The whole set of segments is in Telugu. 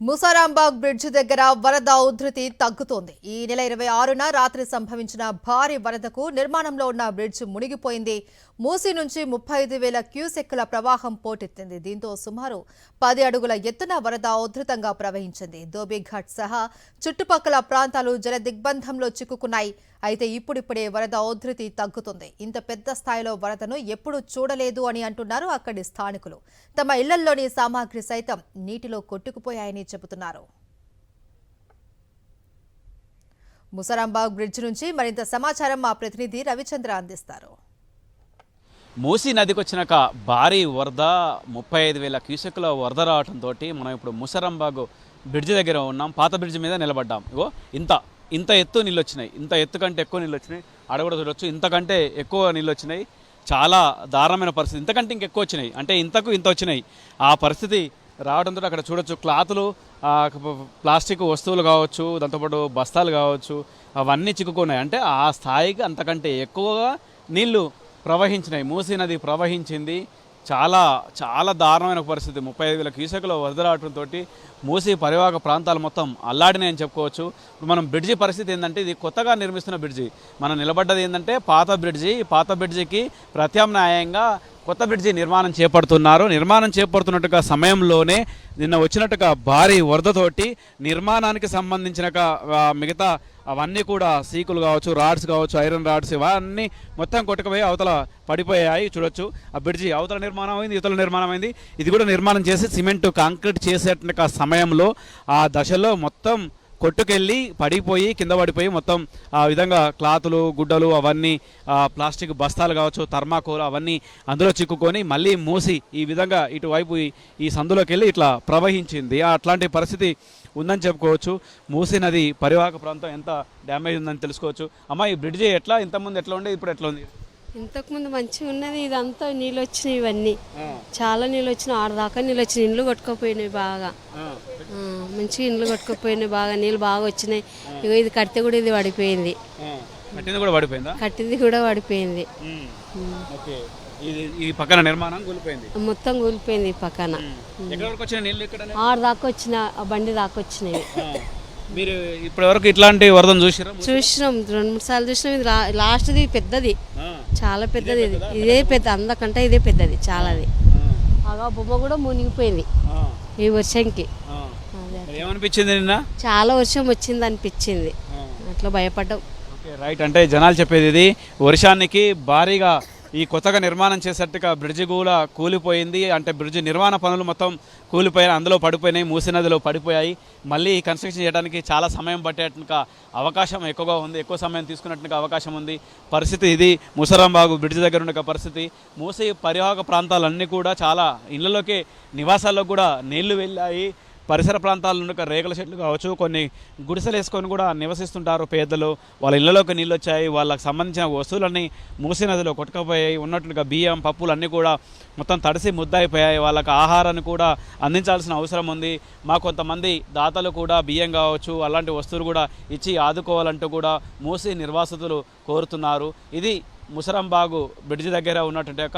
ముసారాంబాగ్ బ్రిడ్జ్ దగ్గర వరద ఉధృతి తగ్గుతోంది. ఈ నెల 26న రాత్రి సంభవించిన భారీ వరదకు నిర్మాణంలో ఉన్న బ్రిడ్జ్ మునిగిపోయింది. మూసీ నుంచి 35,000 క్యూసెక్కుల ప్రవాహం పోటెత్తింది. దీంతో సుమారు 10 అడుగుల ఎత్తున వరద ఉధృతంగా ప్రవహించింది. ధోబీఘాట్ సహా చుట్టుపక్కల ప్రాంతాలు జల దిగ్బంధంలో చిక్కుకున్నాయి. అయితే ఇప్పుడిప్పుడే వరద ఉధృతి తగ్గుతుంది. ఇంత పెద్ద స్థాయిలో వరదను ఎప్పుడూ చూడలేదు అని అంటున్నారు అక్కడి స్థానికులు. తమ ఇళ్లలోని సామాగ్రి సైతం నీటిలో కొట్టుకుపోయాయని చెబుతున్నారు. ముసారాంబాగ్ బ్రిడ్జ్ నుంచి మరింత సమాచారం మా ప్రతినిధి రవిచంద్ర అందిస్తారు. మూసీ నదికి వచ్చినాక భారీ వరద 35,000 క్యూసెక్కుల వరద రావడంతో మనం ఇప్పుడు ముసారాంబాగ్ బ్రిడ్జ్ దగ్గర ఉన్నాం. పాత బ్రిడ్జ్ మీద నిలబడ్డాం. ఇగో ఇంత ఎత్తు నీళ్ళు వచ్చినాయి. ఇంత ఎత్తు కంటే ఎక్కువ నీళ్ళు వచ్చినాయి. ఆడ కూడా చూడొచ్చు, ఇంతకంటే ఎక్కువ నీళ్ళు వచ్చినాయి. చాలా దారుణమైన పరిస్థితి. ఇంతకంటే ఇంకెక్కువ వచ్చినాయి, అంటే ఇంత వచ్చినాయి. ఆ పరిస్థితి రావడంతో అక్కడ చూడొచ్చు, క్లాతులు, ప్లాస్టిక్ వస్తువులు కావచ్చు, దాంతోపాటు బస్తాలు కావచ్చు, అవన్నీ చిక్కుకున్నాయి. అంటే ఆ స్థాయికి అంతకంటే ఎక్కువగా నీళ్లు ప్రవహించినాయి. మూసీ నది ప్రవహించింది. చాలా దారుణమైన పరిస్థితి. 35,000 క్యూసెక్కుల వరద రావడంతో మూసీ పరివాహక ప్రాంతాలు మొత్తం అల్లాడినాయని చెప్పుకోవచ్చు. ఇప్పుడు మనం బ్రిడ్జి పరిస్థితి ఏంటంటే, ఇది కొత్తగా నిర్మిస్తున్న బ్రిడ్జి. మనం నిలబడ్డది ఏంటంటే పాత బ్రిడ్జి. పాత బ్రిడ్జికి ప్రత్యామ్నాయంగా కొత్త బ్రిడ్జి నిర్మాణం చేపడుతున్నారు. నిర్మాణం చేపడుతున్నట్టుగా సమయంలోనే నిన్న వచ్చినట్టుగా భారీ వరదతోటి నిర్మాణానికి సంబంధించిన మిగతా అవన్నీ కూడా సీకులు కావచ్చు, రాడ్స్ కావచ్చు, ఐరన్ రాడ్స్, ఇవన్నీ మొత్తం కొట్టుకుపోయి అవతల పడిపోయాయి. చూడొచ్చు, ఆ బ్రిడ్జి అవతల నిర్మాణం అయింది, ఇవతల నిర్మాణం అయింది. ఇది కూడా నిర్మాణం చేసి సిమెంట్ కాంక్రీట్ చేసే సమయంలో ఆ దశలో మొత్తం కొట్టుకెళ్ళి పడిపోయి కింద పడిపోయి మొత్తం ఆ విధంగా క్లాతులు, గుడ్డలు, అవన్నీ ప్లాస్టిక్ బస్తాలు కావచ్చు, థర్మాకోల్ అవన్నీ అందులో చిక్కుకొని మళ్ళీ మూసి ఈ విధంగా ఇటువైపు ఈ సందులోకి వెళ్ళి ఇట్లా ప్రవహించింది. అట్లాంటి పరిస్థితి ఉందని చెప్పుకోవచ్చు. మూసీ నది పరివాహక ప్రాంతం ఎంత డ్యామేజ్ ఉందని తెలుసుకోవచ్చు. అమ్మ, ఈ బ్రిడ్జి ఇంతకుముందు ఎట్లా ఉండేది, ఇప్పుడు ఎట్లా ఉంది? ఇంతకుముందు మంచిగా ఉన్నది. ఇదంతా నీళ్ళు వచ్చినాయి. ఇవన్నీ చాలా నీళ్ళు వచ్చినాయి. ఆడదాకా నీళ్ళు వచ్చినాయి. ఇండ్లు కొట్టుకోపోయినాయి బాగా. మంచిగా ఇండ్లు కొట్టుకోపోయినాయి బాగా. నీళ్ళు బాగా వచ్చినాయి. ఇగో ఇది కడితే కూడా ఇది పడిపోయింది. కట్టింది కూడా పడిపోయింది. ఈ పక్కన నిర్మాణం కూలిపోయింది, మొత్తం కూలిపోయింది. ఈ పక్కన ఆడదాకా వచ్చిన బండి దాకా వచ్చినాయి. మీరు ఇప్పటి వరకు ఇట్లాంటి వరదను చూసినాం 2-3 సార్లు చూసినాం. ఇది లాస్ట్ది పెద్దది, చాలా పెద్దది. ఇదే పెద్ద, అందకంటే ఇదే పెద్దది చాలాది. బాగా బొమ్మ కూడా మునిగిపోయింది ఈ వర్షంకి. ఏమనిపించింది నిన్న? చాలా వర్షం వచ్చింది అనిపించింది. అట్లా భయపడ్డాం. రైట్. అంటే జనాలు చెప్పేది ఇది, వర్షానికి భారీగా ఈ కొత్తగా నిర్మాణం చేసేట్టుగా బ్రిడ్జి కూడా కూలిపోయింది. అంటే బ్రిడ్జి నిర్మాణ పనులు మొత్తం కూలిపోయాయి, అందులో పడిపోయినాయి, మూసీ నదిలో పడిపోయాయి. మళ్ళీ కన్స్ట్రక్షన్ చేయడానికి చాలా సమయం పట్టేట్టుగా అవకాశం ఎక్కువగా ఉంది, ఎక్కువ సమయం తీసుకున్నట్టుగా అవకాశం ఉంది. పరిస్థితి ఇది ముసారాంబాగ్ బ్రిడ్జి దగ్గర ఉన్న పరిస్థితి. మూసీ పరివాహక ప్రాంతాలన్నీ కూడా చాలా ఇళ్లలోకి, నివాసాల్లో కూడా నీళ్లు వెళ్ళాయి. పరిసర ప్రాంతాల నుండి రేకుల చెట్లు కావచ్చు, కొన్ని గుడిసెలు వేసుకొని కూడా నివసిస్తుంటారు పేదలు. వాళ్ళ ఇళ్లలోకి నీళ్ళు వచ్చాయి. వాళ్ళకి సంబంధించిన వస్తువులన్నీ మూసీ నదిలో కొట్టుకుపోయాయి. ఉన్నట్లుగా బియ్యం, పప్పులు అన్నీ కూడా మొత్తం తడిసి ముద్దయిపోయాయి. వాళ్ళకి ఆహారాన్ని కూడా అందించాల్సిన అవసరం ఉంది. మా కొంతమంది దాతలు కూడా బియ్యం కావచ్చు, అలాంటి వస్తువులు కూడా ఇచ్చి ఆదుకోవాలంటూ కూడా మూసీ నిర్వాసితులు కోరుతున్నారు. ఇది ముసారాంబాగ్ బ్రిడ్జి దగ్గర ఉన్నటువంటి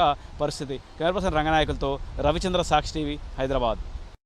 పరిస్థితి. కెమెరా పర్సన్ రంగనాయకులతో రవిచంద్ర, సాక్షి టీవీ, హైదరాబాద్.